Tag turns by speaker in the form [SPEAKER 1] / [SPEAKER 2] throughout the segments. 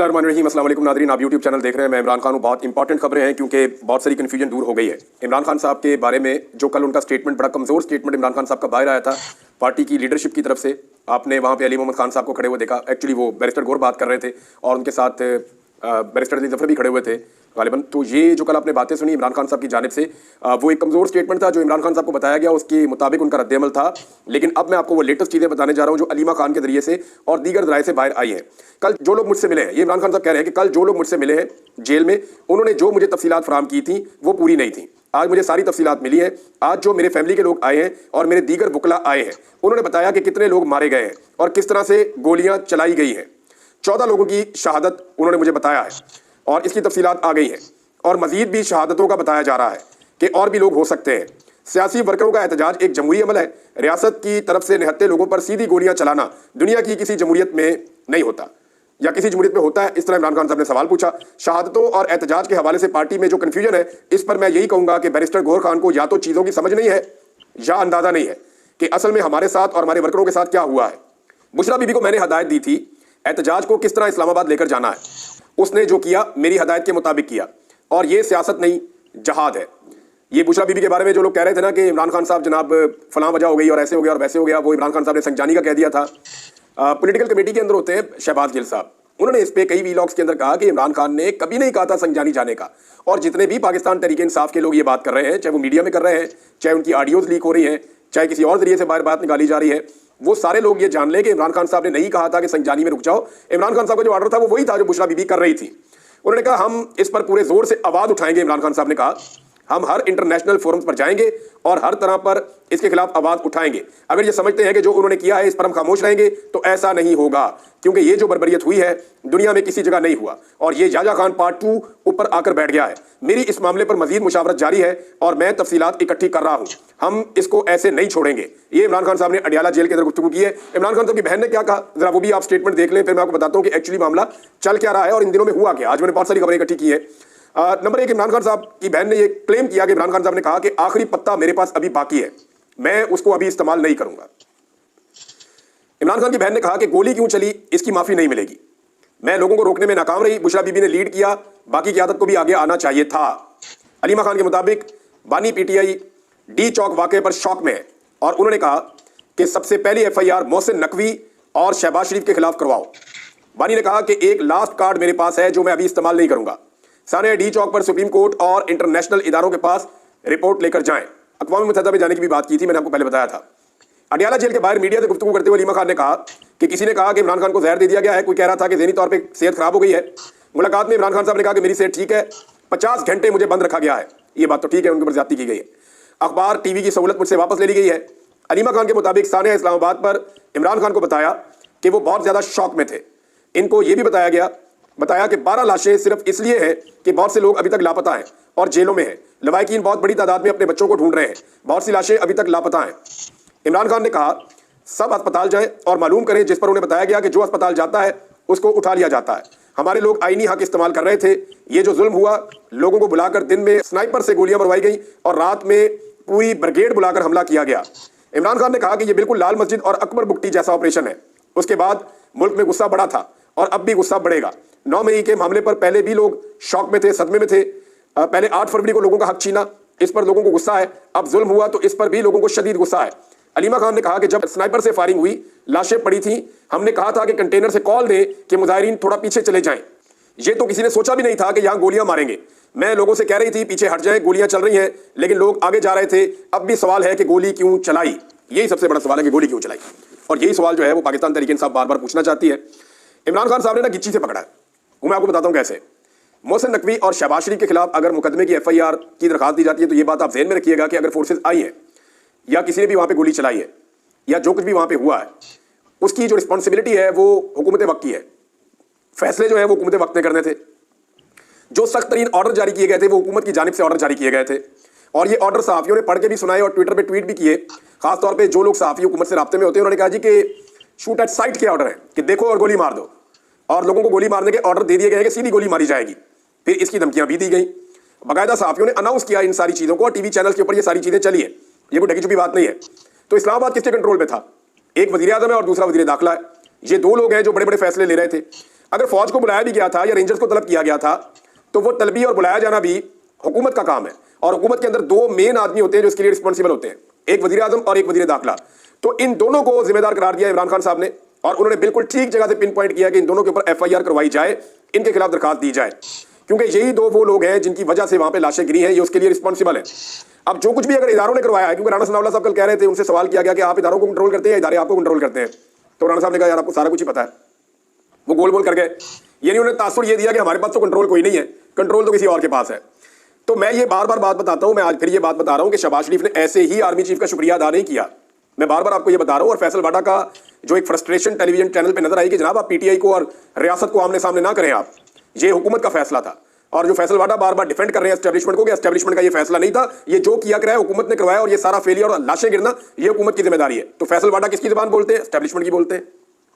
[SPEAKER 1] बिस्मिल्लाहिर्रहमानिर्रहीम। अस्सलाम वालेकुम नाज़रीन, आप यूट्यूब चैनल देख रहे हैं। मैं इमरान खान हूँ। बहुत इंपॉर्टेंट खबरें हैं क्योंकि बहुत सारी कन्फ्यूजन दूर हो गई है इमरान खान साहब के बारे में। जो कल उनका स्टेटमेंट, बड़ा कमज़ोर स्टेटमेंट इमरान खान साहब का बाहर आया था पार्टी की लीडरशिप की तरफ से। आपने वहाँ पे अली मोहम्मद खान साहब को खड़े हुए देखा। एक्चुअली वो बैरिस्टर गौर बात कर रहे थे और उनके साथ बैरिस्टर अली जफर भी खड़े हुए थे गालिबन। तो ये जो कल आपने बातें सुनी इमरान खान साहब की जानिब से, वो एक कमज़ोर स्टेटमेंट था जो इमरान खान साहब को बताया गया, उसके मुताबिक उनका रद्द-ए-अमल था। लेकिन अब मैं आपको वो लेटेस्ट चीज़ें बताने जा रहा हूँ जो अलीमा खान के जरिए से और दीगर ज़राए से बाहर आई हैं। कल जो लोग मुझसे मिले हैं, ये इमरान खान साहब कह रहे हैं कि कल जो लोग मुझसे मिले हैं जेल में, उन्होंने जो मुझे तफसीलात फराहम की थी वो पूरी नहीं थी। आज मुझे सारी तफसीलात मिली हैं। आज जो मेरे फैमिली के लोग आए हैं और मेरे दीगर वकला आए हैं, उन्होंने बताया कि कितने लोग मारे गए हैं और किस तरह से गोलियां चलाई गई हैं। 14 लोगों की शहादत उन्होंने मुझे बताया है और इसकी तफसीलात आ गई हैं और मजीद भी शहादतों का बताया जा रहा है कि और भी लोग हो सकते हैं। सियासी वर्करों का एहतजाज एक जमहूरी अमल है। रियासत की तरफ से निहत्ते लोगों पर सीधी गोलियां चलाना दुनिया की किसी जमहूरियत में नहीं होता, या किसी जमहूरियत में होता है? इस तरह इमरान खान साहब ने सवाल पूछा। शहादतों और एहतजाज के हवाले से पार्टी में जो कन्फ्यूजन है, इस पर मैं यही कहूँगा कि बैरिस्टर गौर खान को या तो चीज़ों की समझ नहीं है या अंदाज़ा नहीं है कि असल में हमारे साथ और हमारे वर्करों के साथ क्या हुआ है। बुशरा बीबी को मैंने हदायत दी थी एहतजाज को किस तरह इस्लामाबाद लेकर जाना है। उसने जो किया मेरी हदायत के मुताबिक किया, और ये सियासत नहीं जहाद है। ये बुशरा बीबी के बारे में जो लोग कह रहे थे ना कि इमरान खान साहब जनाब फलां वजह हो गई और ऐसे हो गया और वैसे हो गया, वो इमरान खान साहब ने संजानी का कह दिया था। पॉलिटिकल कमेटी के अंदर होते हैं शहबाज गिल साहब, उन्होंने इस पे कई वीलॉग्स के अंदर कहा कि इमरान खान ने कभी नहीं कहा था संजानी जाने का। और जितने भी पाकिस्तान तहरीक इंसाफ के लोग ये बात कर रहे हैं, चाहे वो मीडिया में कर रहे हैं, चाहे उनकी ऑडियोज लीक हो रही हैं, चाहे किसी और जरिए से बाहर बात निकाली जा रही है, वो सारे लोग ये जान ले कि इमरान खान साहब ने नहीं कहा था कि संजानी में रुक जाओ। इमरान खान साहब का जो ऑर्डर था वो वही था जो बुशरा बीबी कर रही थी। उन्होंने कहा हम इस पर पूरे जोर से आवाज उठाएंगे। इमरान खान साहब ने कहा हम हर इंटरनेशनल फोरम्स पर जाएंगे और हर तरह पर इसके खिलाफ आवाज उठाएंगे। अगर ये समझते हैं कि जो उन्होंने किया है इस पर हम खामोश रहेंगे तो ऐसा नहीं होगा, क्योंकि ये जो बर्बरियत हुई है दुनिया में किसी जगह नहीं हुआ और ये याजा खान पार्ट 2 ऊपर आकर बैठ गया है। मेरी इस मामले पर मजीद मुशावरत जारी है और मैं तफसीलात इकट्ठी कर रहा हूँ। हम इसको ऐसे नहीं छोड़ेंगे। ये इमरान खान साहब ने अडियाला जेल के अंदर गुफ्तगू की है। इमरान खान साहब की बहन ने क्या कहा, जरा वो भी आप स्टेटमेंट देख लें, फिर मैं आपको बताता हूँ कि एक्चुअली मामला चल क्या रहा है और इन दिनों में हुआ क्या। आज मैंने बहुत सारी खबरें इकट्ठी की है। नंबर 1, इमरान खान साहब की बहन ने यह क्लेम किया कि इमरान खान साहब ने कहा कि आखिरी पत्ता मेरे पास अभी बाकी है, मैं उसको अभी इस्तेमाल नहीं करूंगा। इमरान खान की बहन ने कहा कि गोली क्यों चली इसकी माफी नहीं मिलेगी, मैं लोगों को रोकने में नाकाम रही, बुशरा बीबी ने लीड किया, बाकी की आदत को भी आगे आना चाहिए था। अलीमा खान के मुताबिक बानी पीटीआई डी चौक वाकये पर शौक में है और उन्होंने कहा कि सबसे पहली FIR मोहसिन नकवी और शहबाज शरीफ के खिलाफ करवाओ। बानी ने कहा कि एक लास्ट कार्ड मेरे पास है जो मैं अभी इस्तेमाल नहीं करूंगा। सानिया डी चौक पर सुप्रीम कोर्ट और इंटरनेशनल इदारों के पास रिपोर्ट लेकर जाएं। अक़वाम मुत्तहिदा में जाने की भी बात की थी, मैंने आपको पहले बताया था। अडियाला जेल के बाहर मीडिया से गुफ्तगू करते हुए अलीमा खान ने कहा कि किसी ने कहा कि इमरान खान को जहर दे दिया गया है, कोई कह रहा था कि ज़हनी तौर पर सेहत खराब हो गई है। मुलाकात में इमरान खान साहब ने कहा कि मेरी सेहत ठीक है, 50 घंटे मुझे बंद रखा गया है। ये बात तो ठीक है, उनके ऊपर ज्यादती की गई है। अखबार TV की सहूलत मुझसे वापस ले ली गई है। अलीमा खान के मुताबिक सानिया इस्लामाबाद पर इमरान खान को बताया कि वो बहुत ज़्यादा शौक में थे। इनको ये भी बताया कि 12 लाशें सिर्फ इसलिए हैं कि बहुत से लोग अभी तक लापता हैं और जेलों में हैं। लवाकिन बहुत बड़ी तादाद में अपने बच्चों को ढूंढ रहे हैं, बहुत सी लाशें अभी तक लापता हैं। इमरान खान ने कहा सब अस्पताल जाएं और मालूम करें, जिस पर उन्हें बताया गया कि जो अस्पताल जाता है उसको उठा लिया जाता है। हमारे लोग आईनी हक इस्तेमाल कर रहे थे। ये जो जुल्म हुआ, लोगों को बुलाकर दिन में स्नाइपर से गोलियां मरवाई गई और रात में पूरी ब्रिगेड बुलाकर हमला किया गया। इमरान खान ने कहा कि यह बिल्कुल लाल मस्जिद और अकबर बुकटी जैसा ऑपरेशन है। उसके बाद मुल्क में गुस्सा बढ़ा था और अब भी गुस्सा बढ़ेगा। 9 मई के मामले पर पहले भी लोग शौक में थे, सदमे में थे। पहले 8 फरवरी को लोगों का हक छीना, इस पर लोगों को गुस्सा है। अब जुल्म हुआ तो इस पर भी लोगों को शदीद गुस्सा है। अलीमा खान ने कहा कि जब स्नाइपर से फायरिंग हुई, लाशें पड़ी थी, हमने कहा था कि कंटेनर से कॉल दें कि मुजाहिरीन थोड़ा पीछे चले जाएं। ये तो किसी ने सोचा भी नहीं था कि यहाँ गोलियां मारेंगे। मैं लोगों से कह रही थी पीछे हट जाए, गोलियां चल रही हैं, लेकिन लोग आगे जा रहे थे। अब भी सवाल है कि गोली क्यों चलाई, यही सबसे बड़ा सवाल है कि गोली क्यों चलाई। और यही सवाल जो है वो पाकिस्तान तहरीक इंसाफ बार बार पूछना चाहती है। इमरान खान साहब ने ना गिच्ची से पकड़ा है, वो मैं आपको बताता हूँ कैसे। मोहसिन नकवी और शहबाज शरीफ के खिलाफ अगर मुकदमे की FIR की दरखास्त दी जाती है तो ये बात आप ज़हन में रखिएगा कि अगर फोर्सेज आई हैं या किसी ने भी वहाँ पे गोली चलाई है या जो कुछ भी वहाँ पे हुआ है, उसकी जो रिस्पॉन्सिबिलिटी है वो हुकूमत वक्त की है। फैसले जो है वो हुकूमत वक्त ने करने थे। जो सख्त तरीन ऑर्डर जारी किए गए थे वो हुकूमत की जानिब से ऑर्डर जारी किए गए थे और ये ऑर्डर सहाफ़ियों ने पढ़ के भी सुनाए और ट्विटर पर ट्वीट भी किए। खासतौर पर जो लोग सहाफ़ी हुकूमत से राब्ते में होते हैं, उन्होंने कहा जी कि शूट एट साइट के ऑर्डर है कि देखो और गोली मार दो, और लोगों को गोली मारने के ऑर्डर दे दिए गए कि सीधी गोली मारी जाएगी। फिर इसकी धमकियां भी दी गई। बाकायदा सहाफ़ियों ने अनाउंस किया इन सारी चीज़ों को और TV चैनल के ऊपर ये सारी चीज़ें चली है। ये कोई ढकी छुपी बात नहीं है। तो इस्लामाबाद किसके कंट्रोल में था? एक वज़ीर आज़म है और दूसरा वज़ीर दाखिला है। ये 2 लोग हैं जो बड़े बड़े फैसले ले रहे थे। अगर फौज को बुलाया भी गया था या रेंजर्स को तलब किया गया था तो वो तलबी और बुलाया जाना भी हुकूमत का काम है, और हुकूमत के अंदर दो मेन आदमी होते हैं जो इसके लिए रिस्पॉन्सिबल होते हैं, एक वजीर आजम और एक वजीर दाखिला। तो इन दोनों को जिम्मेदार करार दिया इमरान खान साहब ने, और उन्होंने बिल्कुल ठीक जगह से पिन पॉइंट किया कि इन दोनों के ऊपर FIR करवाई जाए, इनके खिलाफ दरखास्त दी जाए, क्योंकि यही दो वो लोग हैं जिनकी वजह से वहां पे लाशें गिरी हैं, ये उसके लिए रिस्पॉन्सिबल है। अब जो कुछ भी अगर इदारों ने करवाया है, क्योंकि राणा सनाउल्लाह साहब कल कह रहे थे, उनसे सवाल किया गया कि आप इदारों को कंट्रोल करते हैं या इदारे आपको कंट्रोल करते हैं, तो राणा साहब ने कहा यार आपको सारा कुछ ही पता है। वो गोल बोल कर गए, यानी उन्होंने तासुर ये दिया कि हमारे पास तो कंट्रोल कोई नहीं है, कंट्रोल तो किसी और के पास है। तो मैं ये बार बार बात बताता हूं, मैं आज फिर ये बात बता रहा हूं कि शहबाज शरीफ ने ऐसे ही आर्मी चीफ का शुक्रिया अदा नहीं किया, मैं बार बार आपको ये बता रहा हूं। और फैसल वाडा का जो एक फ्रस्ट्रेशन टेलीविजन चैनल पे नजर आई कि जनाब आप PTI को और रियासत को आमने सामने ना करें, आप, ये हुकूमत का फैसला था। और जो फैसल वाडा बार बार डिफेंड कर रहे हैं एस्टेब्लिशमेंट को कि एस्टेब्लिशमेंट का ये फैसला नहीं था, ये जो किया कराया हुकूमत ने करवाया, और ये सारा फेलियर और लाशें गिरना ये हुकूमत की जिम्मेदारी है। तो फैसल वाडा किसकी जुबान बोलते हैं? एस्टेब्लिशमेंट की बोलते हैं,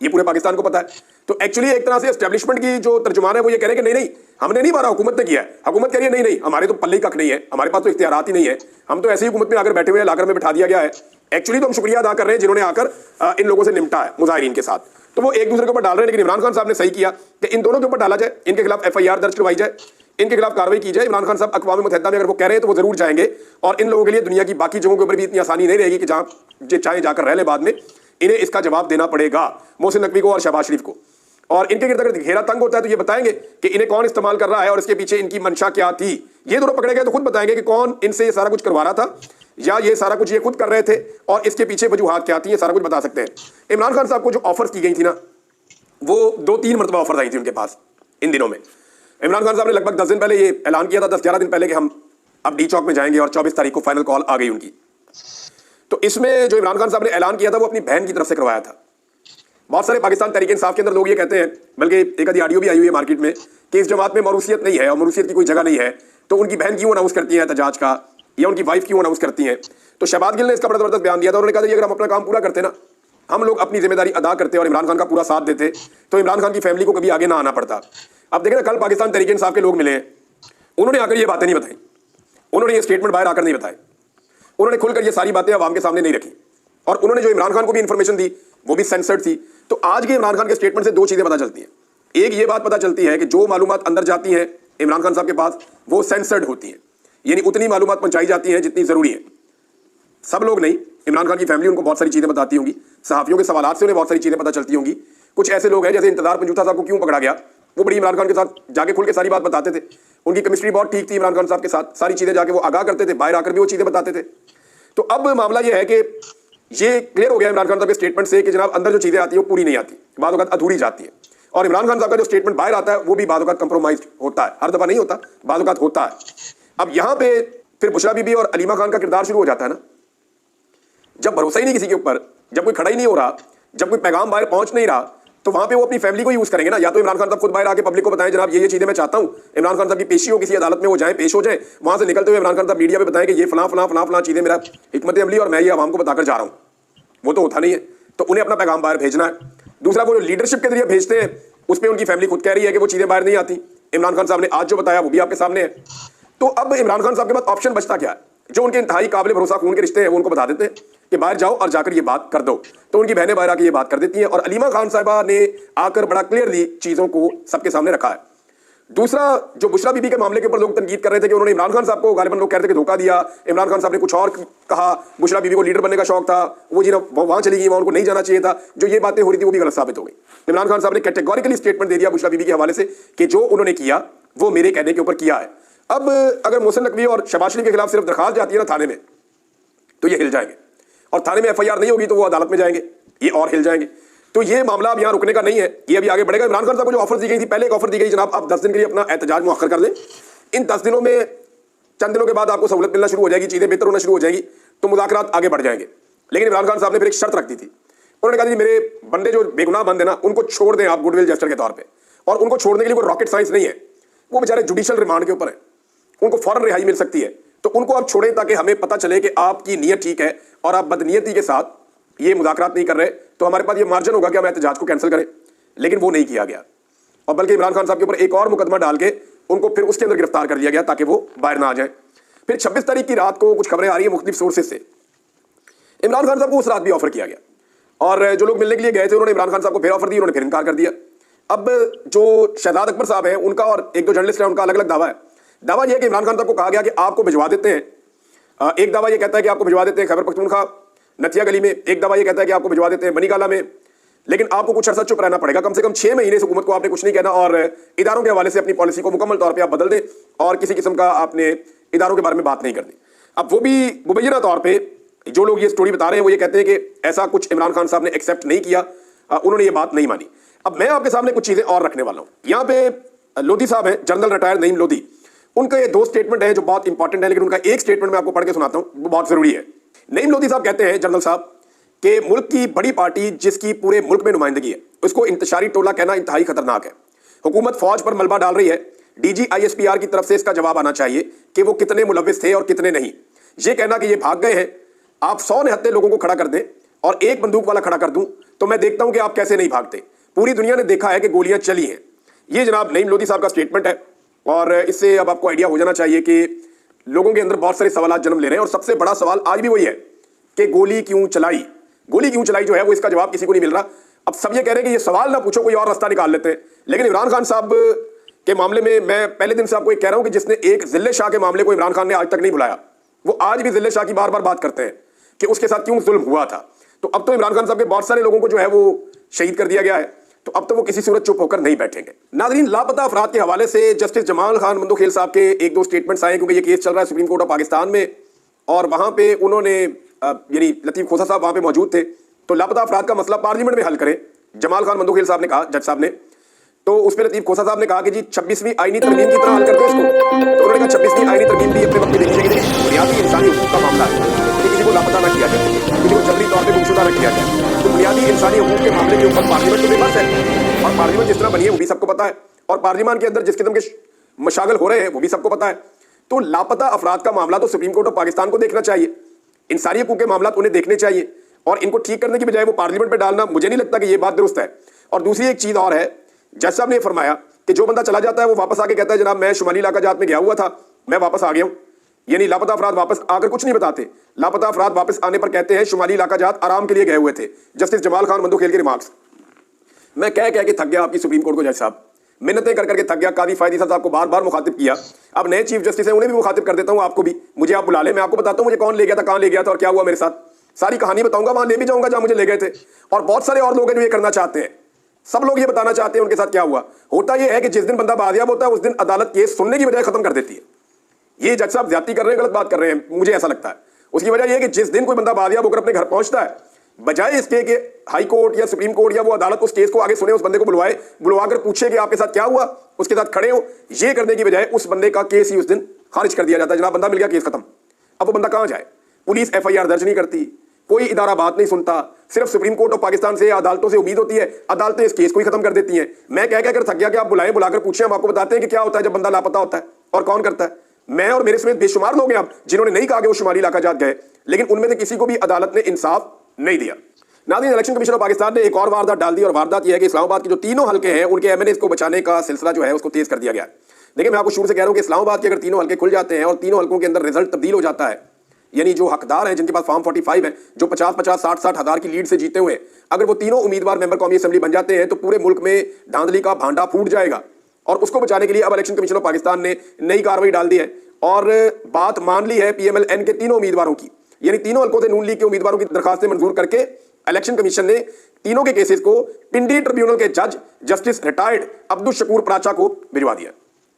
[SPEAKER 1] ये पूरे पाकिस्तान को पता है। तो एक्चुअली एक तरह से एस्टेब्लिशमेंट की जो तर्जुमान है वो ये कह रहे हैं कि नहीं हमने नहीं मारा, हुकूमत ने किया है। हुकूमत कह रही है नहीं हमारे तो पल्ले कख नहीं है, हमारे पास तो इख्तियारात ही नहीं है, हम तो ऐसी हुकूमत में आकर बैठे हुए हैं, लाकर में बिठा दिया गया है। एक्चुअली तो हम शुक्रिया अदा कर रहे हैं जिन्होंने आकर इन लोगों से निपटा है, मुजाहिरीन के साथ। तो वो एक दूसरे के ऊपर डाल रहे हैं, लेकिन इमरान खान साहब ने सही किया कि इन दोनों के ऊपर डाला जाए, इनके खिलाफ FIR दर्ज करवाई जाए, इनके खिलाफ कार्रवाई की जाए। इमरान खान साहब अक़वाम मुत्तहिदा में अगर वो कह रहे हैं तो वो जरूर जाएंगे, और इन लोगों के लिए दुनिया की बाकी जगहों के ऊपर भी इतनी आसानी नहीं रहेगी कि जहां चाहे जाकर रह ले, बाद में इन्हें इसका जवाब देना पड़ेगा, मोहसिन नकवी को और शहबाज शरीफ को। और इनके गिर्द अगर घेरा तंग होता है तो ये बताएंगे कि इन्हें कौन इस्तेमाल कर रहा है और इसके पीछे इनकी मंशा क्या थी। ये दोनों पकड़े गए तो खुद बताएंगे कि कौन इनसे ये सारा कुछ करवा रहा था, या ये सारा कुछ ये खुद कर रहे थे, और इसके पीछे वजूहात क्या थी, ये सारा कुछ बता सकते हैं। इमरान खान साहब को जो ऑफर्स की गई थी ना, वो 2-3 मरतबा ऑफर्स आई थी उनके पास इन दिनों में। इमरान खान साहब ने लगभग 10 दिन पहले ये ऐलान किया था, 10-11 दिन पहले, कि हम अब डी चौक में जाएंगे, और 24 तारीख को फाइनल कॉल आ गई उनकी। तो इसमें जो इमरान खान साहब ने ऐलान किया था वो अपनी बहन की तरफ से करवाया था। बहुत सारे पाकिस्तान तहरीक इंसाफ के अंदर लोग ये कहते हैं, बल्कि एक आधी ऑडियो भी आई हुई है मार्केट में, कि इस जमात में मौरूसियत नहीं है और मौरूसियत की कोई जगह नहीं है, तो उनकी बहन क्यों अनाउंस करती है एहतजाज का, या उनकी वाइफ क्यों अनाउंस करती हैं। तो शहबाज गिल ने इसका बड़ा जबरदस्त बयान दिया था। उन्होंने कहा था अगर हम अपना काम पूरा करते ना, हम लोग अपनी जिम्मेदारी अदा करते और इमरान खान का पूरा साथ देते, तो इमरान खान की फैमिली को कभी आगे ना आना पड़ता। अब देखें ना, कल पाकिस्तान तहरीक इंसाफ के लोग मिले हैं, उन्होंने आकर ये बातें नहीं बताई, उन्होंने ये स्टेटमेंट बाहर आकर नहीं बताए, उन्होंने खुलकर ये सारी बातें आवाम के सामने नहीं रखी, और उन्होंने जो इमरान खान को भी इंफॉर्मेशन दी वो भी सेंसर्ड थी। तो आज के इमरान खान के स्टेटमेंट से दो चीजें पता चलती हैं। एक ये बात पता चलती है कि जो मालूमात अंदर जाती हैं इमरान खान साहब के पास वो सेंसर्ड होती हैं, यानी उतनी मालूमात पहुंचाई जाती हैं जितनी जरूरी है। सब लोग नहीं, इमरान खान की फैमिली उनको बहुत सारी चीजें बताती होंगी, सहाफियों के सवालात से उन्हें बहुत सारी चीजें पता चलती होंगी। कुछ ऐसे लोग हैं जैसे इंतजार पंजूथा साहब को क्यों पकड़ा गया, वो बड़ी इमरान खान के साथ जाके खुल के सारी बात बताते थे, उनकी केमिस्ट्री बहुत ठीक थी इमरान खान साहब के साथ, सारी चीजें जाके वो आगाह करते थे, बाहर आकर भी वो चीजें बताते थे। तो अब मामला ये है कि ये क्लियर हो गया इमरान खान साहब के स्टेटमेंट से कि जनाब अंदर जो चीजें आती है वो पूरी नहीं आती, बाद वक्त अधूरी जाती है। और इमरान खान साहब का जो स्टेटमेंट बाहर आता है वो भी बाद वक्त कंप्रोमाइज होता है, हर दफा नहीं होता, बाद वक्त होता है। अब यहां पे फिर बुशरा बीबी और अलीमा खान का किरदार शुरू हो जाता है ना, जब भरोसा ही नहीं किसी के ऊपर, जब कोई खड़ा ही नहीं हो रहा, जब कोई पैगाम बाहर पहुंच नहीं रहा, तो वहां पे वो अपनी फैमिली को यूज करेंगे ना। या तो इमरान खान साहब खुद बाहर आके पब्लिक को बताएं जनाब ये चीजें मैं चाहता हूं, इमरान खान साहब की पेशी हो किसी अदालत में, वो जाए पेश हो जाए, वहां से निकलते हुए इमरान खान साहब मीडिया पे बताएं कि ये फलां फलां फलां फलां चीजें मेरा हिकमत अमली और मैं ये आवाम को बताकर जा रहा हूं। वो तो होता नहीं है, तो उन्हें अपना पैगाम बाहर भेजना है। दूसरा, वो जो लीडरशिप के जरिए भेजते हैं उस पर उनकी फैमिली खुद कह रही है कि वो चीजें बाहर नहीं आती। इमरान खान साहब ने आज जो बताया वो भी आपके सामने है। तो अब इमरान खान साहब के पास ऑप्शन बचता क्या है? जो उनके इंतहाई काबिल भरोसा खून के रिश्ते हैं वो उनको बता देते हैं कि बाहर जाओ और जाकर ये बात कर दो, तो उनकी बहनें बाहर आकर ये बात कर देती हैं। और अलीमा खान साहिबा ने आकर बड़ा क्लियरली चीजों को सबके सामने रखा है। दूसरा, जो बुशरा बीबी के मामले के ऊपर लोग तनकीद कर रहे थे कि उन्होंने इमरान खान साहब को, गालिबन लोग कह रहे थे कि धोखा दिया, इमरान खान साहब ने कुछ और कहा, बुशरा बीबी को लीडर बनने का शौक था, वो जी ना वहां चली गई, वहां उनको नहीं जाना चाहिए था, जो ये बातें हो रही थी वो भी गलत साबित हो गई। इमरान खान साहब ने कैटेगोरिकली स्टेटमेंट दे दिया बुशरा बीबी के हवाले से कि जो उन्होंने किया वो मेरे कहने के ऊपर किया है। अब अगर मोहसिन नकवी और शहबाज शरीफ के खिलाफ सिर्फ दरखास्त जाती है ना थाने में, तो ये हिल जाएंगे, और थाने में FIR नहीं होगी तो वो अदालत में जाएंगे, ये और हिल जाएंगे। तो ये मामला अब यहाँ रुकने का नहीं है, ये अभी आगे बढ़ेगा। इमरान खान साहब को जो ऑफर दी गई थी, पहले एक ऑफर दी गई जनाब आप 10 दिन के लिए अपना एहतजाज मुअख्खर कर लें, इन 10 दिनों में चंद दिनों के बाद आपको सहूलत मिलना शुरू हो जाएगी, चीजें बेहतर होना शुरू हो जाएगी, तो मुज़ाकरात आगे बढ़ जाएंगे। लेकिन इमरान खान साहब ने फिर एक शर्त रख दी थी, उन्होंने कहा जी मेरे बंदे जो बेगुनाह बंद है ना उनको छोड़ दें आप गुडविल जेस्चर के तौर पर, और उनको छोड़ने के लिए कोई रॉकेट साइंस नहीं है, वो बेचारे जुडिशियल रिमांड के ऊपर है, उनको फौरन रिहाई मिल सकती है, तो उनको आप छोड़ें ताकि हमें पता चले कि आपकी नीयत ठीक है और आप बदनीयती के साथ ये मुज़ाकरात नहीं कर रहे, तो हमारे पास ये मार्जिन होगा कि हम एहतजाज को कैंसिल करें। लेकिन वो नहीं किया गया, और बल्कि इमरान खान साहब के ऊपर एक और मुकदमा डाल के उनको फिर उसके अंदर गिरफ्तार कर लिया गया ताकि वो बाहर ना आ जाए। फिर 26 तारीख की रात को कुछ खबरें आ रही है मुख्तलिफ सोर्सेज से, इमरान खान साहब को उस रात भी ऑफर किया गया, और जो लोग मिलने के लिए गए थे उन्होंने इमरान खान साहब को फिर ऑफर दी, उन्होंने फिर इनकार कर दिया। अब जो शहजाद अकबर साहब हैं उनका और एक दो जर्नलिस्ट हैं उनका अलग अलग दावा है। दावा यह है कि इमरान खान साहब को कहा गया कि आपको भिजवा देते हैं। एक दावा यह कहता है कि आपको भिजवा देते हैं खैबर पख्तूनख्वा नथिया गली में, एक दावा यह कहता है कि आपको भिजवा देते हैं बनीगाला में, लेकिन आपको कुछ अर्सा चुप रहना पड़ेगा। कम से कम 6 महीने से हुकूमत को आपने कुछ नहीं कहना और इदारों के हवाले से अपनी पॉलिसी को मुकम्मल तौर पर आप बदल दें और किसी किस्म का आपने इदारों के बारे में बात नहीं करनी। अब वो भी मुबैना तौर पर जो लोग ये स्टोरी बता रहे हैं वो ये कहते हैं कि ऐसा कुछ इमरान खान साहब ने एक्सेप्ट नहीं किया, उन्होंने ये बात नहीं मानी। अब मैं आपके सामने कुछ चीजें और रखने वाला हूं। यहां पे लोधी साहब हैं, जनरल रिटायर्ड नईम लोधी, उनके ये 2 स्टेटमेंट हैं जो बहुत इंपॉर्टेंट है, लेकिन उनका एक स्टेटमेंट मैं आपको पढ़ के सुनाता हूं, वो बहुत जरूरी है। नईम लोधी साहब कहते हैं, जनरल साहब, कि मुल्क की बड़ी पार्टी जिसकी पूरे मुल्क में नुमाइंदगी है उसको इंतशारी टोला कहना इंतहाई खतरनाक है। हुकूमत फौज पर मलबा डाल रही है। डीजी ISPR की तरफ से इसका जवाब आना चाहिए कि वो कितने मुलविस थे और कितने नहीं। ये कहना कि ये भाग गए हैं, आप 100 निहत्ते लोगों को खड़ा कर दें और एक बंदूक वाला खड़ा कर दूं तो मैं देखता हूं कि आप कैसे नहीं भागते। पूरी दुनिया ने देखा है कि गोलियां चली हैं। ये जनाब नईम लोधी साहब का स्टेटमेंट है और इससे अब आपको आइडिया हो जाना चाहिए कि लोगों के अंदर बहुत सारे सवाल जन्म ले रहे हैं और सबसे बड़ा सवाल आज भी वही है कि गोली क्यों चलाई। गोली क्यों चलाई जो है वो इसका जवाब किसी को नहीं मिल रहा। अब सब ये कह रहे हैं कि ये सवाल ना पूछो, कोई और रास्ता निकाल लेते हैं। लेकिन इमरान खान साहब के मामले में मैं पहले दिन से आपको कह रहा हूं कि जिसने एक जिले शाह के मामले को इमरान खान ने आज तक नहीं बुलाया, वो आज भी जिले शाह की बार बार बात करते हैं कि उसके साथ क्यों जुल्म हुआ था। तो अब तो इमरान खान साहब के बहुत सारे लोगों को जो है वो शहीद कर दिया गया है, तो अब तो वो किसी सूरत चुप होकर नहीं बैठेंगे। नाज़रीन, लापता अफराद के हवाले से जस्टिस जमाल खान मंदोखेल साहब के 1-2 स्टेटमेंट्स आए क्योंकि ये केस चल रहा है सुप्रीम कोर्ट ऑफ पाकिस्तान में और वहां पे उन्होंने यानी लतीफ खोसा साहब वहां पे मौजूद थे, तो लापता अफराद का मसला पार्लियामेंट में हल करें। जमाल खान मंदोखेल साहब ने कहा, जज साहब ने, तो उस पर लतीफ खोसा साहब ने कहा कि जी 26वीं आईनी तरमीम की तरह हल करते हैं इसको। तो उन्होंने कहा 26वीं आईनी तरमीम भी अपने वक्त में देखी जाएगी, बुनियादी इंसानी हुकूक का मामला है कि किसी को लापता ना किया जाए, किसी को जबरी तौर पर गुमशुदा न किया जाए। तो बुनियादी इंसानी हुकूक के मामले के ऊपर पार्लियामेंट तो बेबस है और पार्लियामेंट जिस तरह बनी है वो भी सबको पता है और पार्लियामेंट के अंदर जिस किस्म के मशागल हो रहे हैं वो भी सबको पता है। तो लापता अफराद का मामला तो सुप्रीम कोर्ट ऑफ पाकिस्तान को देखना चाहिए, इंसानी हुकूक के मामला उन्हें देखने चाहिए और इनको ठीक करने की बजाय वो पार्लियामेंट में डालना, मुझे नहीं लगता कि ये बात दुरुस्त है। और दूसरी एक चीज और है, जज साहब ने फरमाया कि जो बंदा चला जाता है वो वापस आके कहता है जनाब मैं शुमाली इलाका जात में गया हुआ था, मैं वापस आ गया हूं। यानी लापता अफराद वापस आकर कुछ नहीं बताते, लापता अफराद वापस आने पर कहते हैं शुमाली इलाका जात आराम के लिए गए हुए थे। जस्टिस जमाल खान मंदोखेल के रिमार्क्स, मैं कह के थक गया आपकी सुप्रीम कोर्ट को जज साहब, मिन्नतें कर करके थक गया। कादी फायदी साहब को बार बार मुखातिब किया, अब नए चीफ जस्टिस हैं उन्हें भी मुखातिब कर देता हूं, आपको भी, मुझे आप बुला ले, मैं आपको बताता हूं मुझे कौन ले गया था, कहां ले गया था और क्या हुआ मेरे साथ, सारी कहानी बताऊंगा, वहां ले भी जाऊंगा जहां मुझे ले गए थे। और बहुत सारे और लोग हैं जो ये करना चाहते हैं, सब लोग ये बताना चाहते हैं उनके साथ क्या हुआ। होता यह है कि जिस दिन बंदा बाजियाब होता है उस दिन अदालत केस सुनने की बजाय खत्म कर देती है। ये जज साहब ज्यादती कर रहे हैं, गलत बात कर रहे हैं, मुझे ऐसा लगता है। उसकी वजह यह है कि जिस दिन कोई बंदा बाजियाब होकर अपने घर पहुंचता है, बजाय इसके कि हाई कोर्ट या सुप्रीम कोर्ट या वो अदालत उस केस को आगे सुने, उस बंदे को बुलवाकर पूछे कि आपके साथ क्या हुआ, उसके साथ खड़े हो, ये करने की बजाय उस बंदे का केस ही उस दिन खारिज कर दिया जाता है। जनाब बंदा मिल गया, केस खत्म। अब वो बंदा कहां जाए? पुलिस FIR दर्ज नहीं करती, कोई इदारा बात नहीं सुनता, सिर्फ सुप्रीम कोर्ट ऑफ पाकिस्तान से, अदालतों से उम्मीद होती है, अदालतें इस केस को ही खत्म कर देती हैं। मैं कह कर थक गया कि आप बुलाकर पूछें, हम आपको बताते हैं कि क्या होता है जब बंदा लापता होता है और कौन करता है। मैं और मेरे समेत बेशुमार लोग हैं आप जिन्होंने नहीं कहा कि वो शुमारी इलाका जात गए, लेकिन उनमें से किसी को भी अदालत ने इंसाफ नहीं दिया। नाज़रीन, इलेक्शन कमीशन ऑफ पाकिस्तान ने एक और वारदात डाल दी और वारदात यह है कि इस्लामाबाद के जो 3 हल्के हैं उनके MNAs को बचाने का सिलसिला जो है उसको तेज कर दिया गया। देखिए, मैं आपको शुरू से कह रहा हूं कि इस्लामाबाद के अगर 3 हल्के खुल जाते हैं और 3 हल्कों के अंदर रिजल्ट तब्दील हो जाता है, यानी जो हकदार हैं जिनके पास फॉर्म 45 है, जो 50-50, 60-60 हज़ार की लीड से जीते हुए, अगर वो तीनों उम्मीदवार मेंबर कौमी असेंबली बन जाते हैं तो पूरे मुल्क में धांधली का भांडा फूट जाएगा। और उसको बचाने के लिए अब इलेक्शन कमीशन ऑफ पाकिस्तान ने नई कार्रवाई डाल दी है और बात मान ली है PMLN के 3 उम्मीदवारों की, यानी 3 हल्कों से नून लीग के उम्मीदवारों की दरखास्तें मंजूर करके इलेक्शन कमीशन ने तीनों के केसेस को पिंडी ट्रिब्यूनल के जज जस्टिस रिटायर्ड अब्दुल शकूर प्राचा को भिजवा दिया।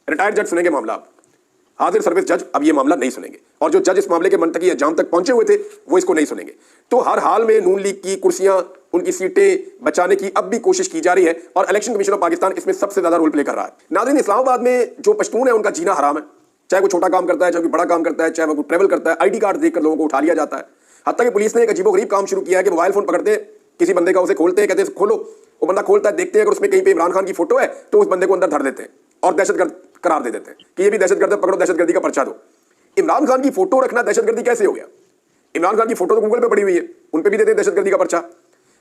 [SPEAKER 1] रिटायर्ड जज सुनेंगे मामला, अब हाजिर सर्विस जज अब ये मामला नहीं सुनेंगे और जो जज इस मामले के मंतकी अंजाम तक पहुंचे हुए थे वो इसको नहीं सुनेंगे। तो हर हाल में नून लीग की कुर्सियां, उनकी सीटें बचाने की अब भी कोशिश की जा रही है और इलेक्शन कमीशन ऑफ पाकिस्तान इसमें सबसे ज्यादा रोल प्ले कर रहा है। नाज़रीन, इस्लामाबाद में जो पश्तून है उनका जीना हराम है, चाहे वो छोटा काम करता है, चाहे वो बड़ा काम करता है, चाहे वो ट्रेवल करता है, ID कार्ड देखकर लोगों को उठा लिया जाता है। हत्ता कि पुलिस ने एक अजीबोगरीब काम शुरू किया है कि मोबाइल फोन पकड़ते हैं किसी बंदे का, उसे खोलते हैं, कहते हैं खोलो, वो बंदा खोलता है, देखते हैं अगर उसमें कहीं पे इमरान खान की फोटो है तो उस बंदे को अंदर धर देते हैं और दहशतगर्द करार दे देते हैं कि ये भी दहशतगर्द है, पकड़ो, दहशतगर्दी का पर्चा दो। इमरान खान की फोटो रखना दहशतगर्दी कैसे हो गया? इमरान खान की फोटो तो गूगल पे पड़ी हुई है, उन पे भी देते हैं दहशतगर्दी का पर्चा,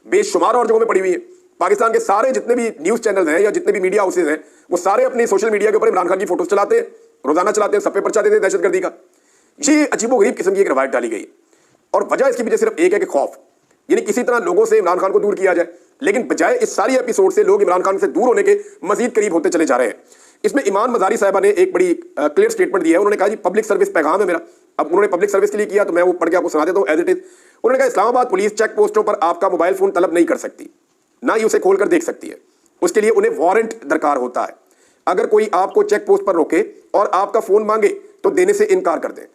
[SPEAKER 1] बेशुमार और जगहों में पड़ी हुई है। पाकिस्तान के सारे जितने भी न्यूज चैनल हैं या जितने भी मीडिया हाउसेज हैं वो सारे अपने सोशल मीडिया के ऊपर इमरान खान की फोटोज चलाते हैं, रोजाना चलाते हैं, सब पे पर्चा देते हैं दहशतगर्दी का। ये अजीबोगरीब किस्म की एक रवायत डाली गई है और वजह इसकी वजह सिर्फ एक है कि खौफ, यानी किसी तरह लोगों से इमरान खान को दूर किया जाए, लेकिन बजाय इस सारी एपिसोड से लोग इमरान खान से दूर होने के मजीद करीब होते चले जा रहे हैं। इसमें ईमान मजारी साहबा ने एक बड़ी क्लियर स्टेटमेंट दी है। उन्होंने कहा जी पब्लिक सर्विस पैगाम है मेरा। अब उन्होंने पब्लिक सर्विस के लिए किया तो मैं वो पढ़ के आपको सुना देता हूँ एज इट इज। उन्होंने कहा इस्लामाबाद पुलिस चेक पोस्टों पर आपका मोबाइल फोन तलब नहीं कर सकती, ना ही उसे खोलकर देख सकती है। उसके लिए उन्हें वारंट दरकार होता है। अगर कोई आपको चेक पोस्ट पर रोके और आपका फोन मांगे तो देने से इनकार कर दें।